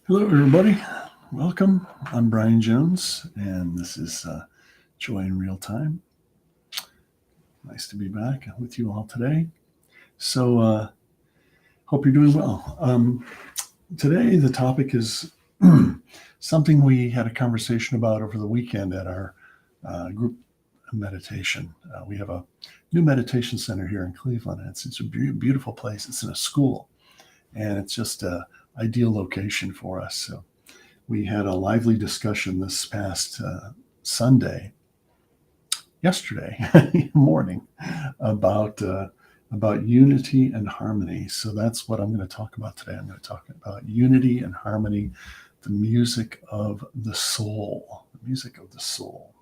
Hello, everybody. Welcome. I'm Brian Jones, and this is Joy in Real Time. Nice to be back with you all today. So, hope you're doing well. Today, the topic is something we had a conversation about over the weekend at our group meditation. We have a new meditation center here in Cleveland. It's a beautiful place. It's in a school, and it's just an ideal location for us. So, we had a lively discussion this past yesterday morning, about unity and harmony. So that's what I'm going to talk about today. I'm going to talk about unity and harmony, the music of the soul, the music of the soul.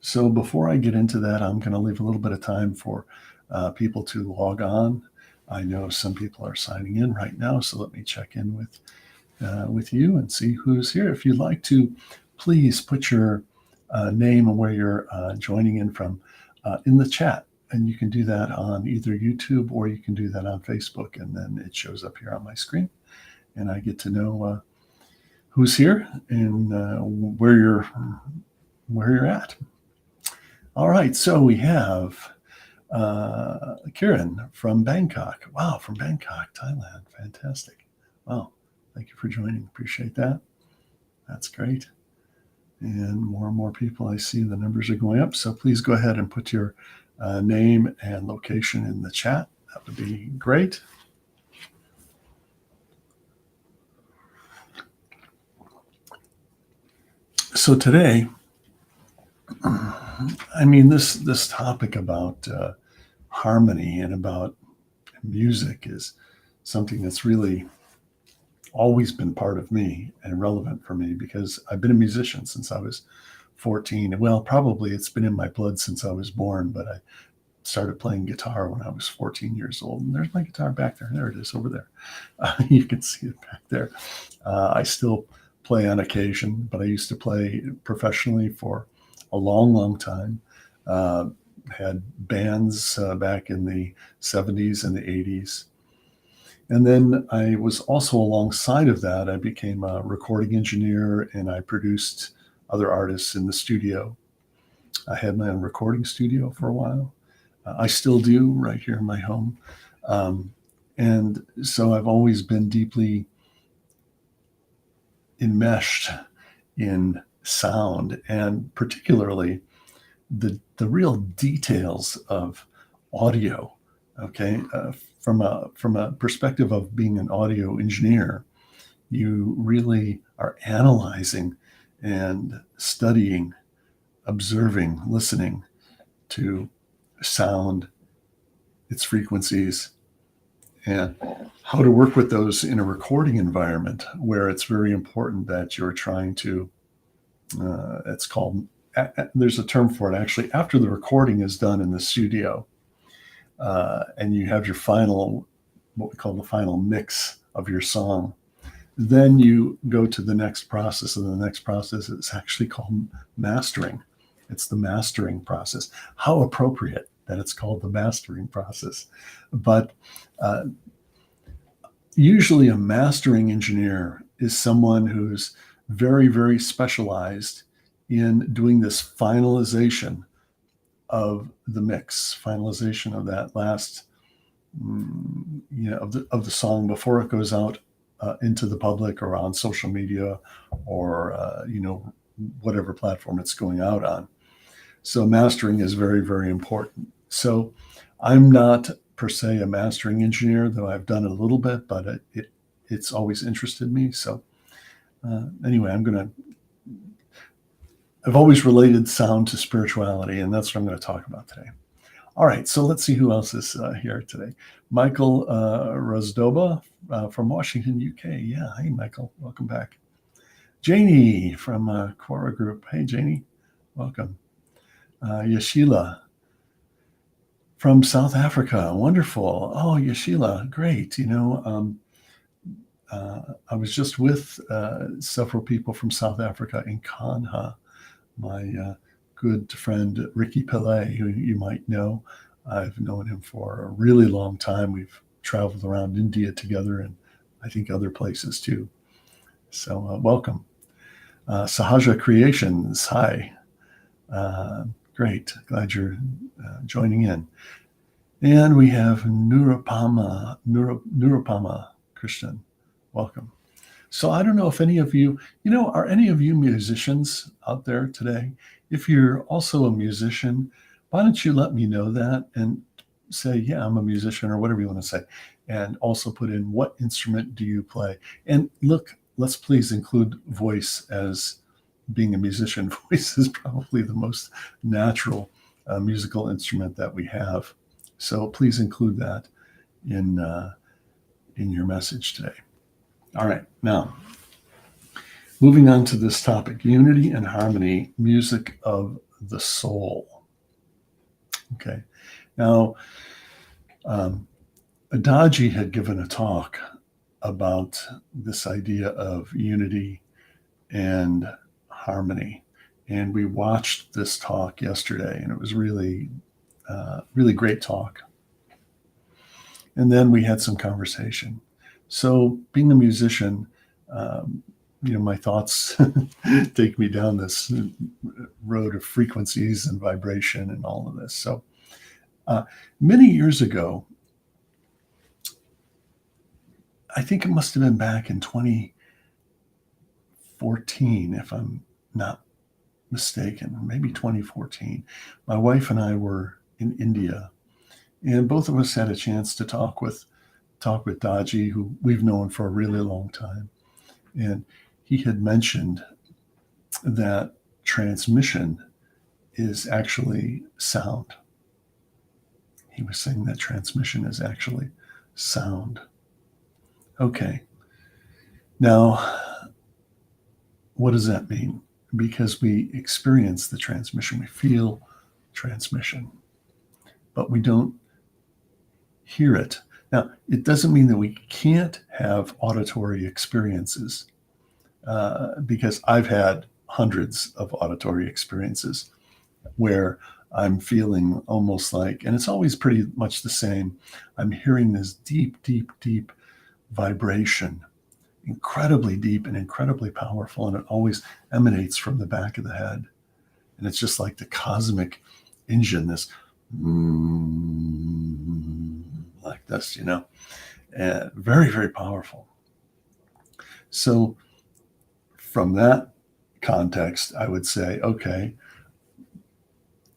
So before I get into that, I'm going to leave a little bit of time for people to log on. I know some people are signing in right now, so let me check in with you and see who's here. If you'd like to, please put your name and where you're joining in from in the chat. And you can do that on either YouTube or you can do that on Facebook. And then it shows up here on my screen. And I get to know who's here and where you're at. All right. So we have Kieran from Bangkok. Wow, from Bangkok, Thailand. Fantastic. Wow. Thank you for joining. Appreciate that. That's great. And more people, I see the numbers are going up. So please go ahead and put your name and location in the chat. That would be great. So today, this topic about harmony and about music is something that's really always been part of me and relevant for me because I've been a musician since I was 14. Well, probably it's been in my blood since I was born, but I started playing guitar when I was 14 years old. And there's my guitar back there. There it is over there. You can see it back there. I still play on occasion, but I used to play professionally for a long time. Had bands back in the 70s and the 80s. And then I was also alongside of that, I became a recording engineer and I produced other artists in the studio. I had my own recording studio for a while. I still do right here in my home. And so I've always been deeply enmeshed in sound and particularly the real details of audio. Okay. From a perspective of being an audio engineer, you really are analyzing and studying, observing, listening to sound, its frequencies, and how to work with those in a recording environment where it's very important that you're trying to, it's called, there's a term for it actually, after the recording is done in the studio, and you have your final, what we call the final mix of your song, then you go to the next process, and the next process is actually called mastering. It's the mastering process. How appropriate that it's called the mastering process. But usually a mastering engineer is someone who's very, very specialized in doing this finalization of the mix, finalization of that last, of the song before it goes out into the public or on social media or, whatever platform it's going out on. So mastering is very, very important. So I'm not per se a mastering engineer, though I've done it a little bit, but it's always interested me. So anyway, I've always related sound to spirituality, and that's what I'm going to talk about today. All right, so let's see who else is here today. Michael Rozdoba from Washington, UK. Yeah, hey, Michael, welcome back. Janie from Quora Group. Hey, Janie, welcome. Yashila from South Africa. Wonderful. Oh, Yashila, great. I was just with several people from South Africa in Kanha. My good friend Ricky Pillay, who you might know. I've known him for a really long time. We've traveled around India together and I think other places too. So welcome. Sahaja Creations, hi. Great, glad you're joining in. And we have Nurupama Christian, welcome. So I don't know if any of you, are any of you musicians out there today? If you're also a musician, why don't you let me know that and say, yeah, I'm a musician, or whatever you want to say. And also put in, what instrument do you play? And look, let's please include voice as being a musician. Voice is probably the most natural musical instrument that we have. So please include that in your message today. All right, now moving on to this topic: unity and harmony, music of the soul. Okay, now Adaji had given a talk about this idea of unity and harmony, and we watched this talk yesterday, and it was really great talk. And then we had some conversation. So being a musician, my thoughts take me down this road of frequencies and vibration and all of this. So many years ago, I think it must have been back in 2014, if I'm not mistaken, maybe 2014, my wife and I were in India, and both of us had a chance to talk with Daji, who we've known for a really long time. And he had mentioned that transmission is actually sound. He was saying that transmission is actually sound. Okay. Now, what does that mean? Because we experience the transmission, we feel transmission, but we don't hear it. Now, it doesn't mean that we can't have auditory experiences, because I've had hundreds of auditory experiences where I'm feeling almost like, and it's always pretty much the same, I'm hearing this deep, deep, deep vibration, incredibly deep and incredibly powerful, and it always emanates from the back of the head. And it's just like the cosmic engine, this like this, and very, very powerful. So from that context, I would say, okay,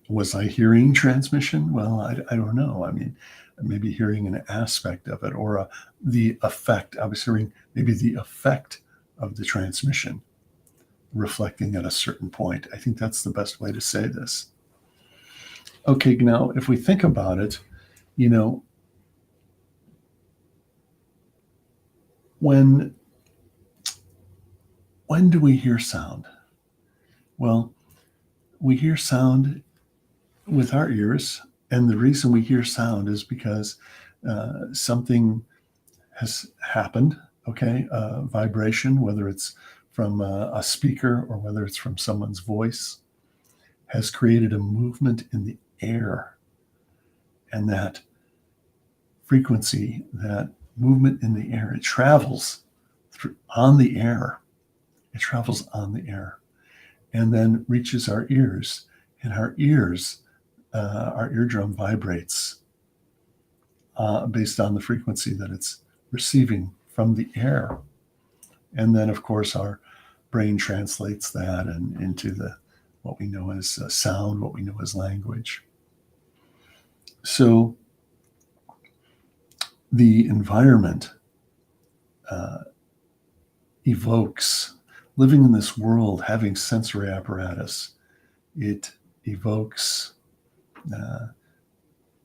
was I hearing transmission? Well, I don't know. I mean, maybe hearing an aspect of it, or the effect. I was hearing maybe the effect of the transmission reflecting at a certain point. I think that's the best way to say this. Okay, now if we think about it, when do we hear sound? Well, we hear sound with our ears, and the reason we hear sound is because something has happened, okay? Vibration, whether it's from a speaker or whether it's from someone's voice, has created a movement in the air. And that frequency, that movement in the air, it travels on the air. It travels on the air and then reaches our ears. And our ears, our eardrum vibrates based on the frequency that it's receiving from the air. And then, of course, our brain translates that into what we know as sound, what we know as language. So the environment evokes, living in this world, having sensory apparatus, it evokes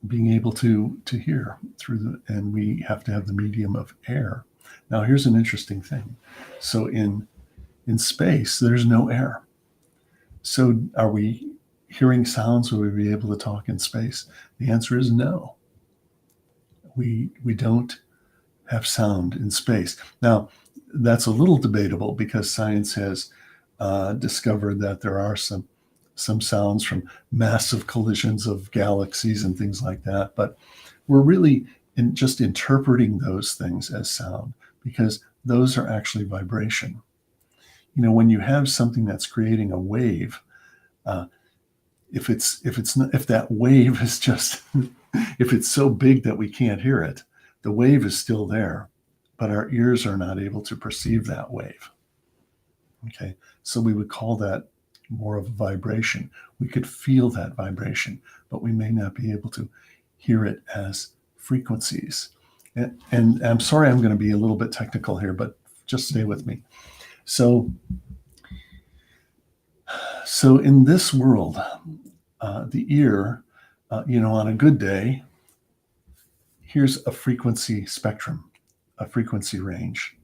being able to hear through and we have to have the medium of air. Now, here's an interesting thing. So in space, there's no air. So are we hearing sounds? Will we be able to talk in space? The answer is no. We don't have sound in space. Now, that's a little debatable because science has discovered that there are some sounds from massive collisions of galaxies and things like that. But we're really just interpreting those things as sound because those are actually vibration. when you have something that's creating a wave, uh, if that wave is just if it's so big that we can't hear it, the wave is still there, but our ears are not able to perceive that wave. Okay, so we would call that more of a vibration. We could feel that vibration, but we may not be able to hear it as frequencies. And I'm sorry, I'm going to be a little bit technical here, but just stay with me. So in this world, the ear, on a good day, here's a frequency spectrum, a frequency range.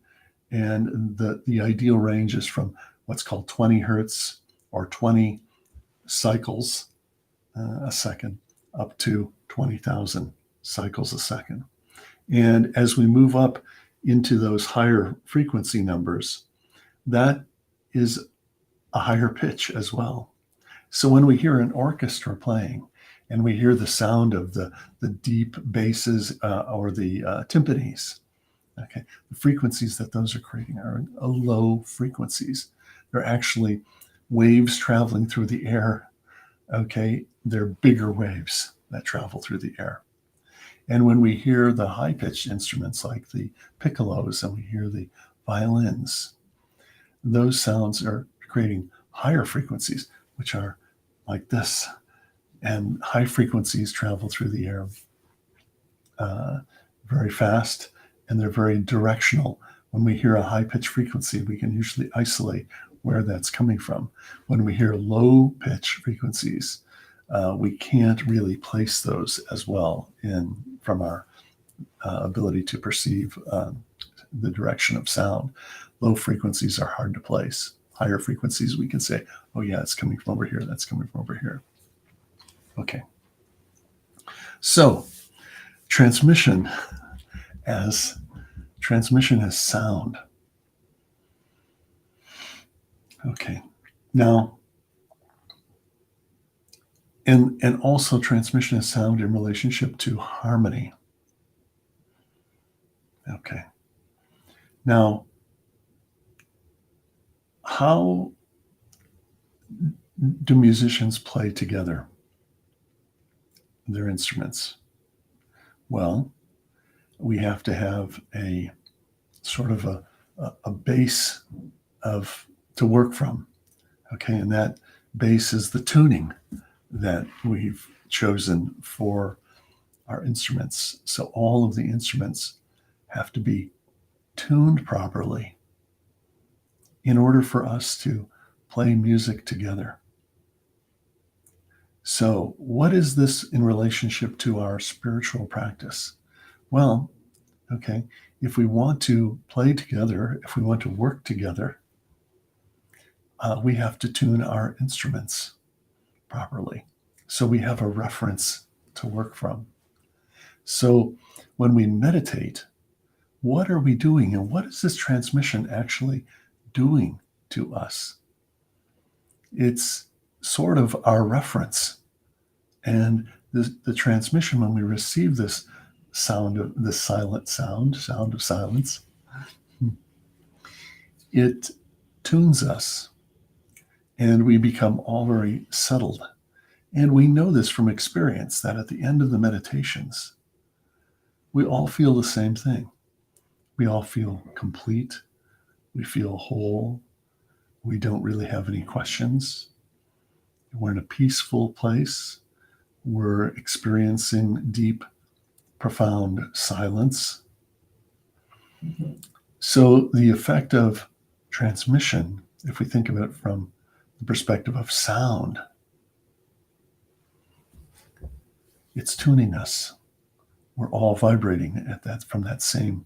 And the ideal range is from what's called 20 hertz or 20 cycles a second up to 20,000 cycles a second. And as we move up into those higher frequency numbers, that is a higher pitch as well. So when we hear an orchestra playing and we hear the sound of the deep basses or the timpanis, okay, the frequencies that those are creating are low frequencies. They're actually waves traveling through the air. Okay, they're bigger waves that travel through the air. And when we hear the high-pitched instruments like the piccolos and we hear the violins, those sounds are creating higher frequencies, which are like this. And high frequencies travel through the air very fast, and they're very directional. When we hear a high-pitched frequency, we can usually isolate where that's coming from. When we hear low-pitch frequencies, we can't really place those as well from our ability to perceive the direction of sound. Low frequencies are hard to place. Higher frequencies, we can say, oh yeah, it's coming from over here, that's coming from over here. Okay. So transmission as sound. Okay. Now, and also transmission as sound in relationship to harmony. Okay. Now, how do musicians play together their instruments? Well, we have to have a sort of a base to work from. Okay, and that base is the tuning that we've chosen for our instruments. So all of the instruments have to be tuned properly in order for us to play music together. So what is this in relationship to our spiritual practice? Well, okay, if we want to play together, if we want to work together, we have to tune our instruments properly. So we have a reference to work from. So when we meditate, what are we doing? And what is this transmission actually doing to us? It's sort of our reference. And the transmission, when we receive this sound of the silent sound of silence, it tunes us and we become all very settled. And we know this from experience that at the end of the meditations, we all feel the same thing. We all feel complete. We feel whole. We don't really have any questions. We're in a peaceful place. We're experiencing deep, profound silence. So the effect of transmission, if we think of it from the perspective of sound, it's tuning us. We're all vibrating from that same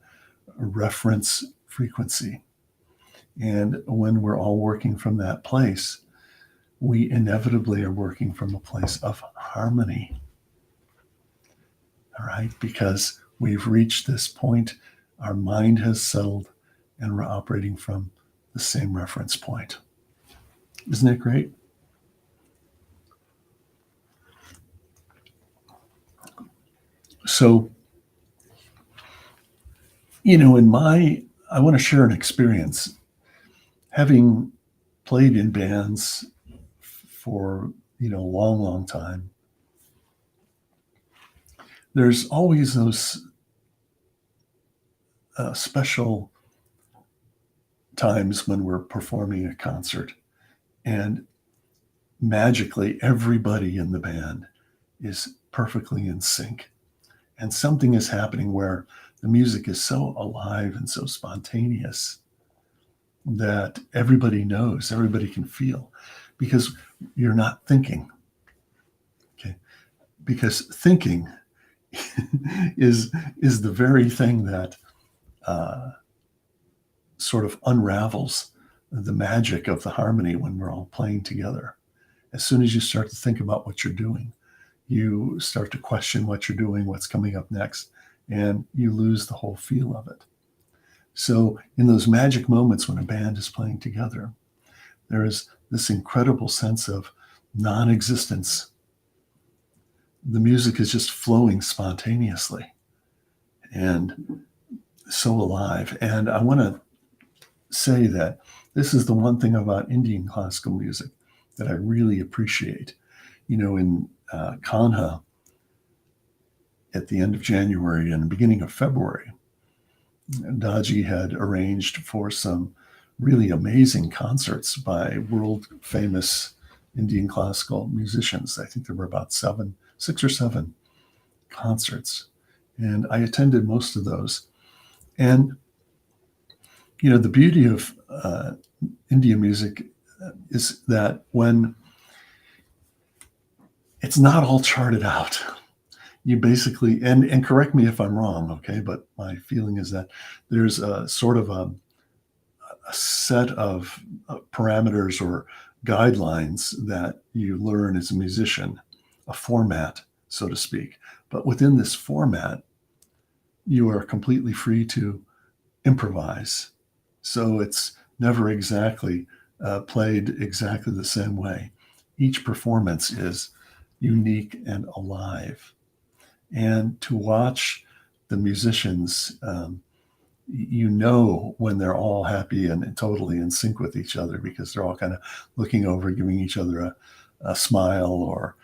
reference frequency. And when we're all working from that place, we inevitably are working from a place of harmony. All right, because we've reached this point, our mind has settled, and we're operating from the same reference point. Isn't it great? So, I want to share an experience. Having played in bands for, a long, long time, there's always those special times when we're performing a concert, and magically everybody in the band is perfectly in sync, and something is happening where the music is so alive and so spontaneous that everybody knows, everybody can feel, because you're not thinking. Okay, because thinking is the very thing that uh, sort of unravels the magic of the harmony when we're all playing together. As soon as you start to think about what you're doing, you start to question what you're doing, what's coming up next, and you lose the whole feel of it. So, in those magic moments when a band is playing together, there is this incredible sense of non existence. The music is just flowing spontaneously and so alive. And I want to say that this is the one thing about Indian classical music that I really appreciate. In Kanha at the end of January and the beginning of February, Daji had arranged for some really amazing concerts by world famous Indian classical musicians. I think there were about 6 or 7 concerts, and I attended most of those. And the beauty of Indian music is that when it's not all charted out, you basically, and correct me if I'm wrong, okay, but my feeling is that there's a sort of a set of parameters or guidelines that you learn as a musician, a format, so to speak. But within this format, you are completely free to improvise. So it's never exactly played exactly the same way. Each performance is unique and alive. And to watch the musicians, when they're all happy and totally in sync with each other, because they're all kind of looking over, giving each other a smile, or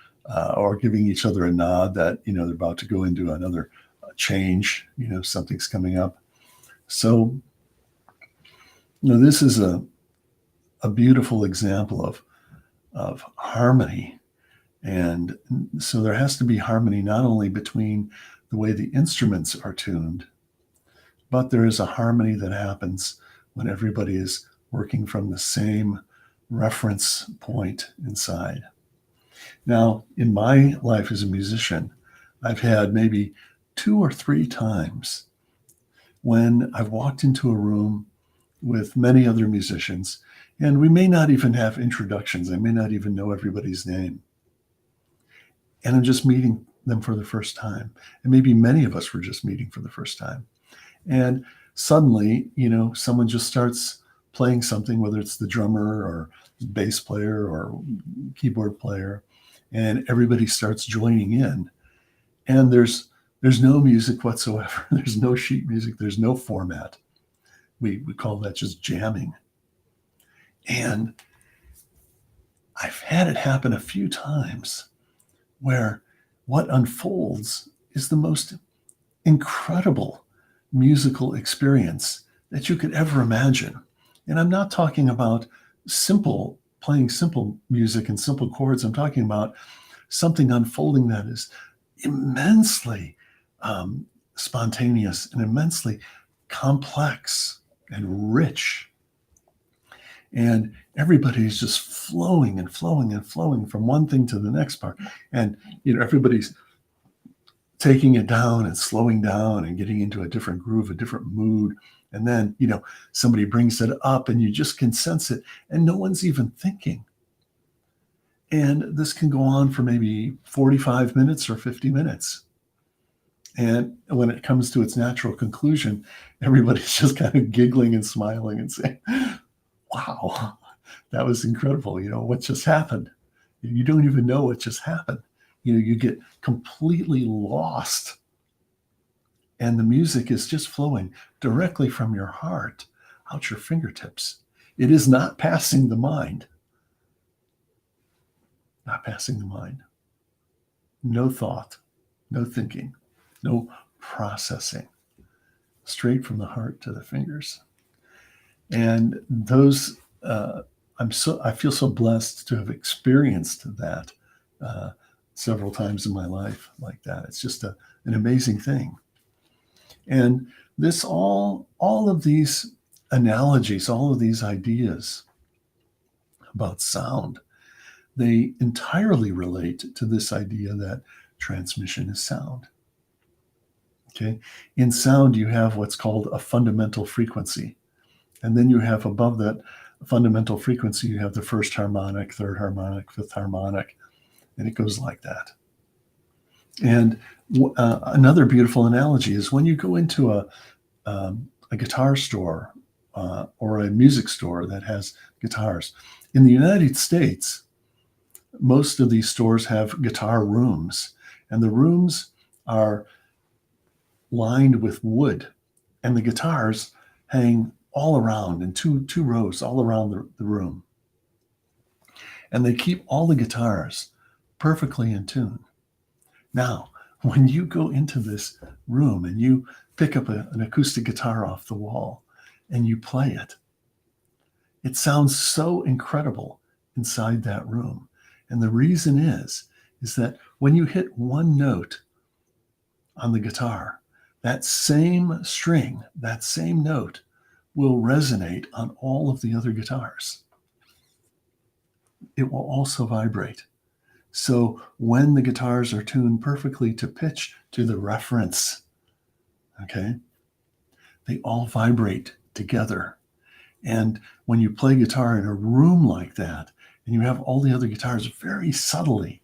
giving each other a nod that they're about to go into another change. Something's coming up. So this is a beautiful example of harmony. And so there has to be harmony not only between the way the instruments are tuned, but there is a harmony that happens when everybody is working from the same reference point inside. Now, in my life as a musician, I've had maybe 2 or 3 times when I've walked into a room with many other musicians, and we may not even have introductions. I may not even know everybody's name. And I'm just meeting them for the first time. And maybe many of us were just meeting for the first time. And suddenly, someone just starts playing something, whether it's the drummer or bass player or keyboard player, and everybody starts joining in. And there's no music whatsoever. There's no sheet music. There's no format. We call that just jamming. And I've had it happen a few times where what unfolds is the most incredible musical experience that you could ever imagine. And I'm not talking about playing simple music and simple chords. I'm talking about something unfolding that is immensely spontaneous and immensely complex and rich. And everybody's just flowing and flowing and flowing from one thing to the next part. And, everybody's taking it down and slowing down and getting into a different groove, a different mood. And then, somebody brings it up and you just can sense it, and no one's even thinking. And this can go on for maybe 45 minutes or 50 minutes. And when it comes to its natural conclusion, everybody's just kind of giggling and smiling and saying, wow, that was incredible. What just happened? You don't even know what just happened. You get completely lost. And the music is just flowing directly from your heart out your fingertips. It is not passing the mind, not passing the mind. No thought, no thinking, no processing, straight from the heart to the fingers. And those, I feel so blessed to have experienced that uh, several times in my life like that. It's just an amazing thing. And this all of these analogies, all of these ideas about sound, they entirely relate to this idea that transmission is sound. Okay. In sound, you have what's called a fundamental frequency. And then you have above that fundamental frequency, you have the first harmonic, third harmonic, fifth harmonic, and it goes like that. And another beautiful analogy is when you go into a guitar store or a music store that has guitars. In the United States, most of these stores have guitar rooms, and the rooms are lined with wood, and the guitars hang all around in two rows all around the room. And they keep all the guitars perfectly in tune. Now, when you go into this room and you pick up an acoustic guitar off the wall and you play it, it sounds so incredible inside that room. And the reason is that when you hit one note on the guitar, that same string, that same note will resonate on all of the other guitars. It will also vibrate. So when the guitars are tuned perfectly to pitch to the reference, okay, they all vibrate together. And when you play guitar in a room like that, and you have all the other guitars very subtly,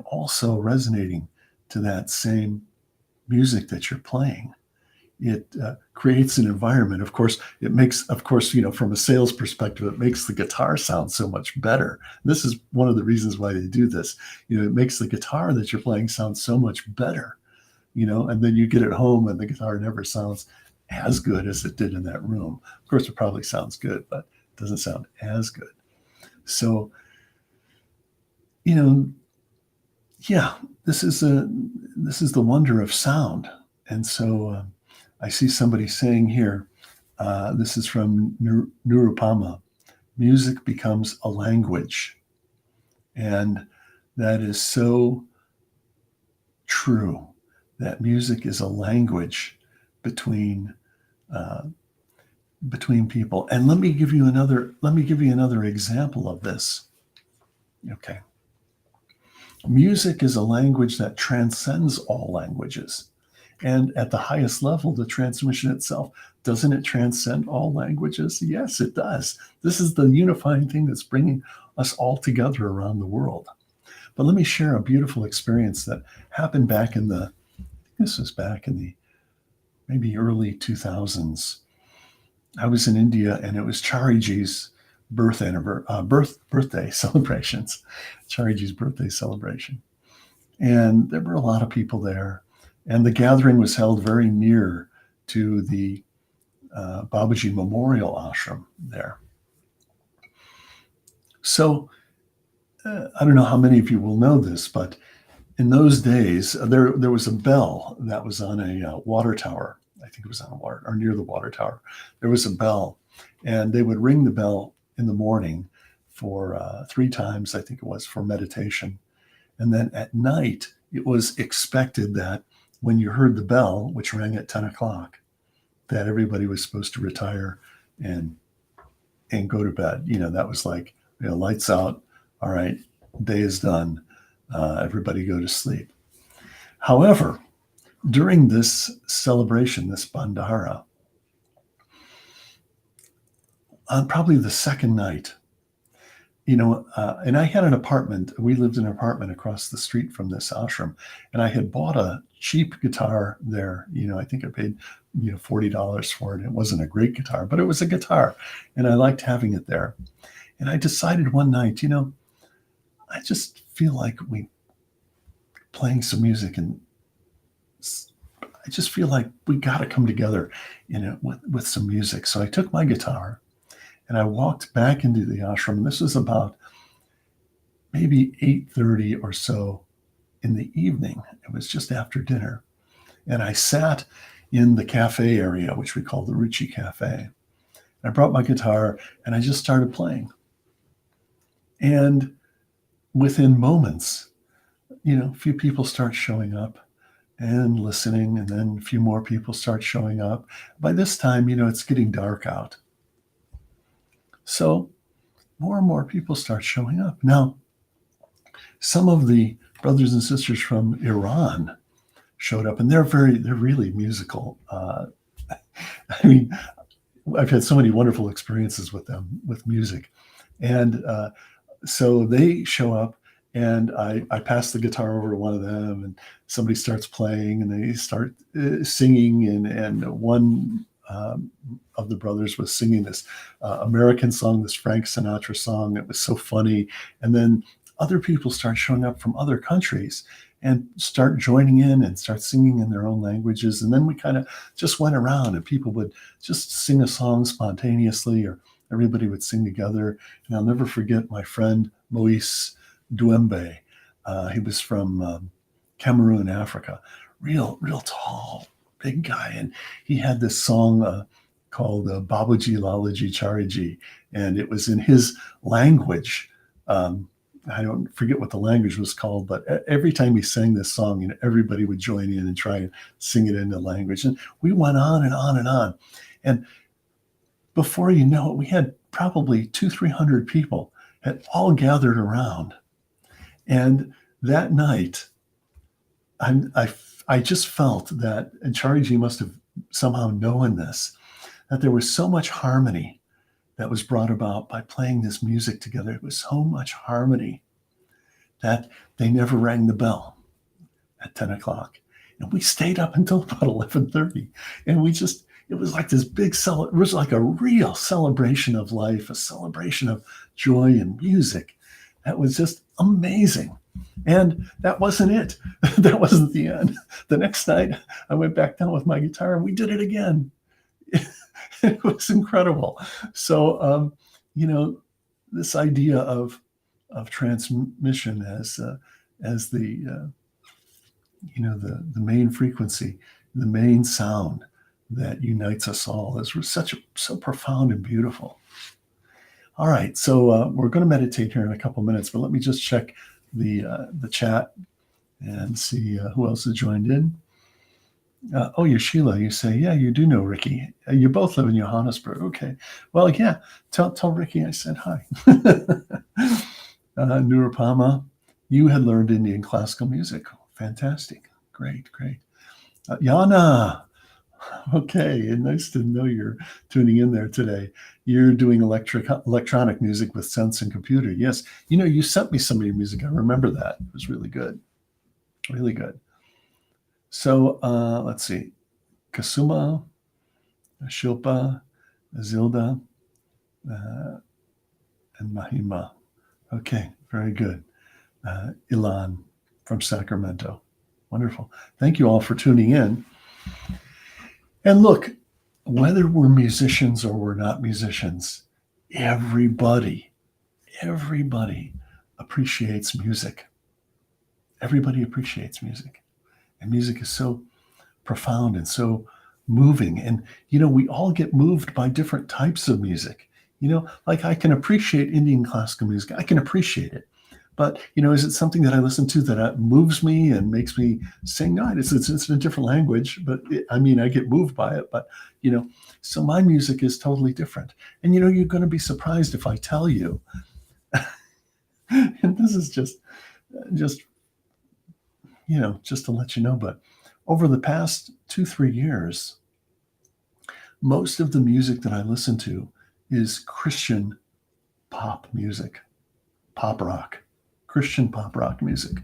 also resonating to that same music that you're playing, it creates an environment. Of course, it makes, from a sales perspective, it makes the guitar sound so much better. This is one of the reasons why they do this. It makes the guitar that you're playing sound so much better, and then you get it home and the guitar never sounds as good as it did in that room. Of course, it probably sounds good, but it doesn't sound as good. So, yeah, this is the wonder of sound. And so I see somebody saying here, this is from Nirupama, music becomes a language. And that is so true, that music is a language between people. And let me give you another example of this. Okay. Music is a language that transcends all languages. And at the highest level, the transmission itself, doesn't it transcend all languages? Yes, it does. This is the unifying thing that's bringing us all together around the world. But let me share a beautiful experience that happened back in the maybe early 2000s. I was in India, and it was Chariji's birthday celebrations, Chariji's birthday celebration. And there were a lot of people there. And the gathering was held very near to the Babaji Memorial Ashram there. So I don't know how many of you will know this, but in those days, there was a bell that was on a water tower. I think it was on a water, or near the water tower. There was a bell, and they would ring the bell in the morning for 3 times, I think it was, for meditation. And then at night, it was expected that when you heard the bell, which rang at 10 o'clock, that everybody was supposed to retire and go to bed. That was like, lights out. All right, day is done. Everybody go to sleep. However, during this celebration, this Bandhara, on probably the second night, and I had an apartment. We lived in an apartment across the street from this ashram, and I had bought a cheap guitar there. I think I paid, $40 for it. It wasn't a great guitar, but it was a guitar, and I liked having it there. And I decided one night, I just feel like playing some music, and I just feel like we got to come together, with some music. So I took my guitar And I walked back into the ashram. This was about maybe 8:30 or so in the evening. It was just after dinner. And I sat in the cafe area, which we call the Ruchi Cafe. I brought my guitar and I just started playing. And within moments, a few people start showing up and listening, and then a few more people start showing up. By this time, it's getting dark out. So more and more people start showing up. Now, some of the brothers and sisters from Iran showed up, and they're really musical. I mean, I've had so many wonderful experiences with them with music. And so they show up, and I pass the guitar over to one of them, and somebody starts playing, and they start singing, and one of the brothers was singing this American song, this Frank Sinatra song. It was so funny. And then other people start showing up from other countries and start joining in and start singing in their own languages. And then we kind of just went around, and people would just sing a song spontaneously, or everybody would sing together. And I'll never forget my friend Moise Douembe. He was from Cameroon, Africa. Real tall, big guy. And he had this song called Babaji Lalaji Chariji. And it was in his language. I don't forget what the language was called, but every time he sang this song, everybody would join in and try and sing it in the language. And we went on and on and on. And before you know it, we had probably 200-300 people had all gathered around. And that night, I just felt that, and Chariji must have somehow known this, that there was so much harmony that was brought about by playing this music together. It was so much harmony that they never rang the bell at 10 o'clock. And we stayed up until about 11:30. And it was like this big it was like a real celebration of life, a celebration of joy and music. That was just amazing. And that wasn't it. That wasn't the end. The next night, I went back down with my guitar and we did it again. It was incredible. So, this idea of transmission as the main frequency, the main sound that unites us all is so profound and beautiful. All right, so we're going to meditate here in a couple minutes, but let me just check the chat and see who else has joined in. Sheila, you say, yeah, you do know Ricky. You both live in Johannesburg. Okay. Well, yeah, tell Ricky I said hi. Nurupama, you had learned Indian classical music. Fantastic. Great. Yana, okay, and nice to know you're tuning in there today. You're doing electronic music with Sense and Computer. Yes, you sent me some of your music. I remember that. It was really good. Really good. So let's see. Kasuma, Shilpa, Zilda, and Mahima. Okay, very good. Ilan from Sacramento. Wonderful. Thank you all for tuning in. And look, whether we're musicians or we're not musicians, everybody appreciates music. Everybody appreciates music. And music is so profound and so moving. And, we all get moved by different types of music. Like I can appreciate Indian classical music. I can appreciate it. But, is it something that I listen to that moves me and makes me sing? No, it's in a different language, but I get moved by it. But, so my music is totally different. And, you're going to be surprised if I tell you, and this is just to let you know, but over the past 2-3 years, most of the music that I listen to is Christian pop music, pop rock, Christian pop rock music.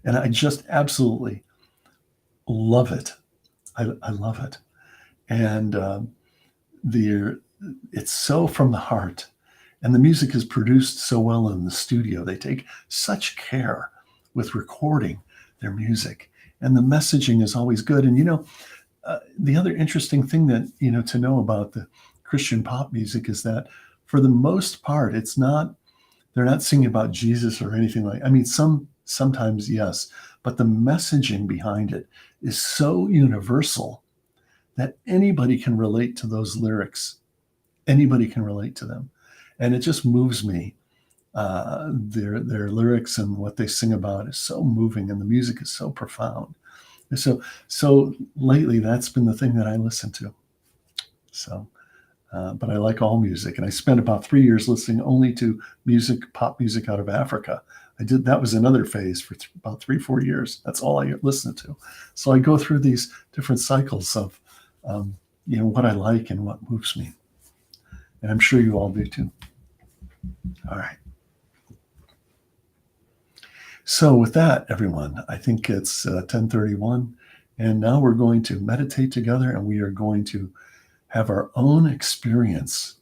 And I just absolutely love it. I love it. And it's so from the heart. And the music is produced so well in the studio. They take such care with recording their music, and the messaging is always good. And the other interesting thing that to know about the Christian pop music is that for the most part, it's not, they're not singing about Jesus or anything like, I mean, sometimes yes, but the messaging behind it is so universal that anybody can relate to those lyrics. Anybody can relate to them. And it just moves me. Their lyrics and what they sing about is so moving, and the music is so profound. So lately, that's been the thing that I listen to. So, but I like all music, and I spent about 3 years listening only to pop music out of Africa. That was another phase for about 3-4 years. That's all I listened to. So I go through these different cycles of, what I like and what moves me, and I'm sure you all do too. All right. So with that, everyone, I think it's 10:31, and now we're going to meditate together, and we are going to have our own experience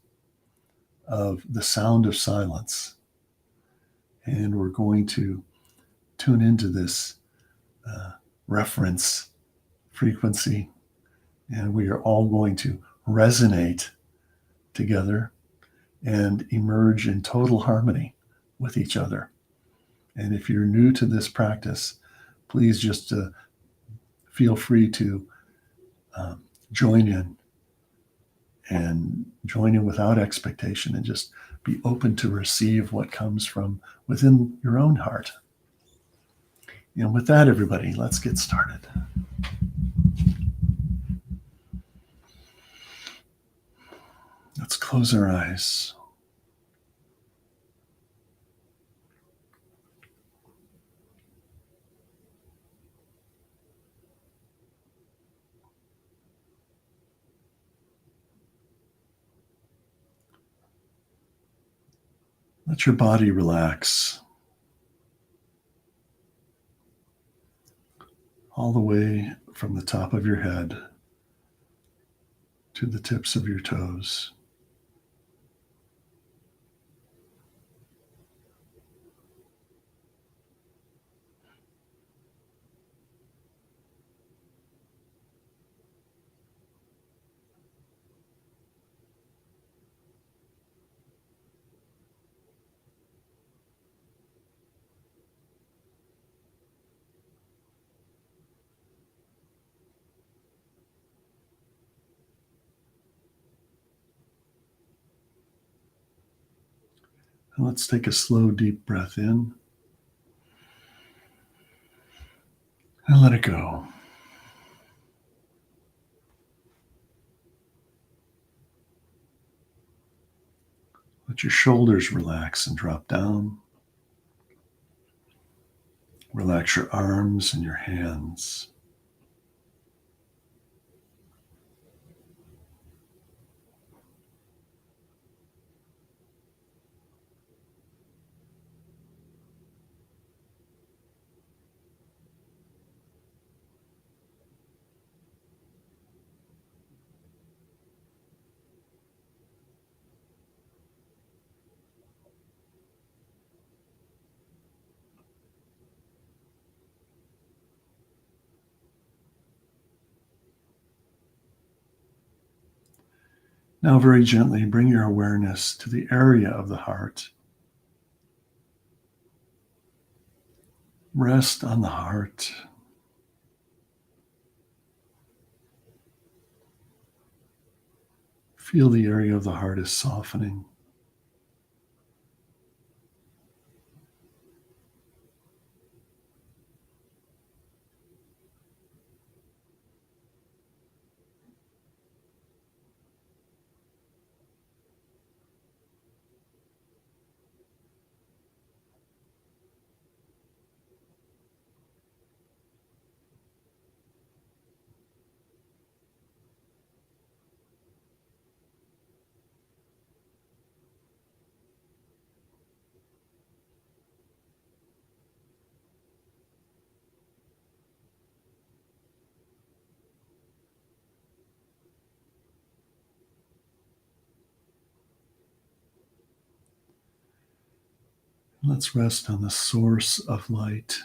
of the sound of silence. And we're going to tune into this reference frequency, and we are all going to resonate together and emerge in total harmony with each other. And if you're new to this practice, please just feel free to join in without expectation, and just be open to receive what comes from within your own heart. And with that, everybody, let's get started. Let's close our eyes. Let your body relax all the way from the top of your head to the tips of your toes. And let's take a slow, deep breath in and let it go. Let your shoulders relax and drop down. Relax your arms and your hands. Now, very gently, bring your awareness to the area of the heart. Rest on the heart. Feel the area of the heart is softening. Let's rest on the source of light,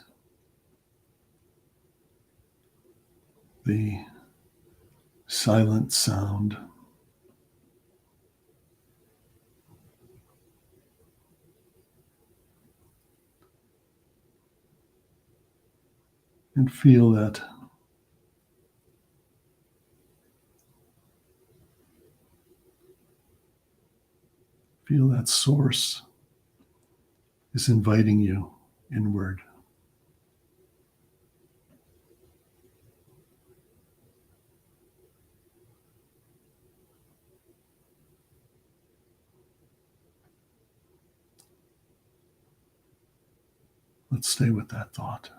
the silent sound. and feel that source is inviting you inward. Let's stay with that thought.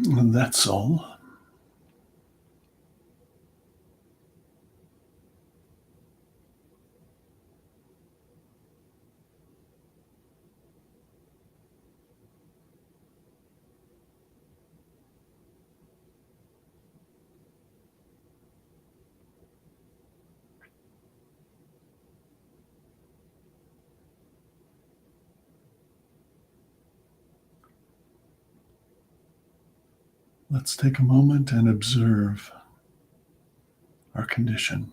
That's all. Let's take a moment and observe our condition.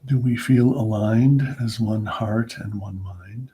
Do we feel aligned as one heart and one mind?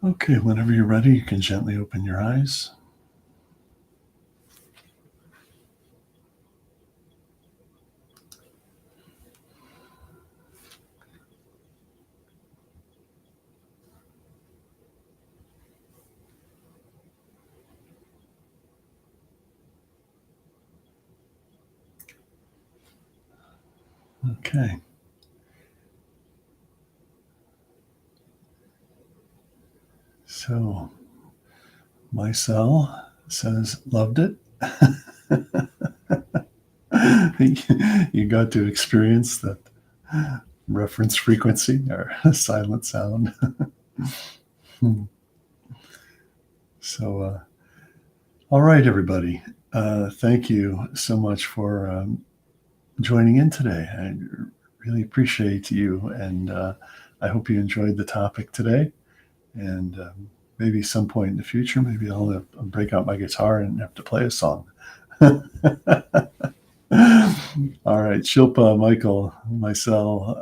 Okay, whenever you're ready, you can gently open your eyes. Okay, so my cell says, loved it. You got to experience that reference frequency or silent sound. So, all right, everybody. Thank you so much for joining in today. I really appreciate you, and I hope you enjoyed the topic today. And maybe some point in the future, maybe I'll break out my guitar and have to play a song. All right, Shilpa, Michael, Marcel,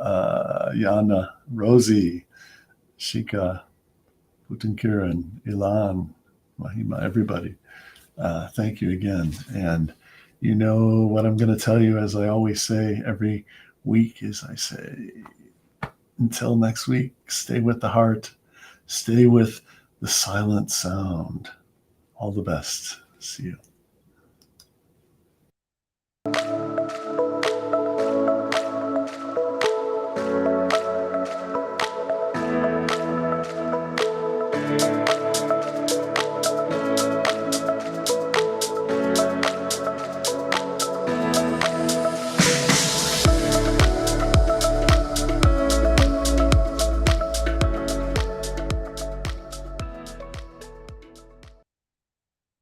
Yana, Rosie, Shika, Putinkiran, Ilan, Mahima, everybody. Thank you again. And you know what I'm going to tell you, as I always say every week, is I say, until next week, stay with the heart, stay with the silent sound. All the best. See you.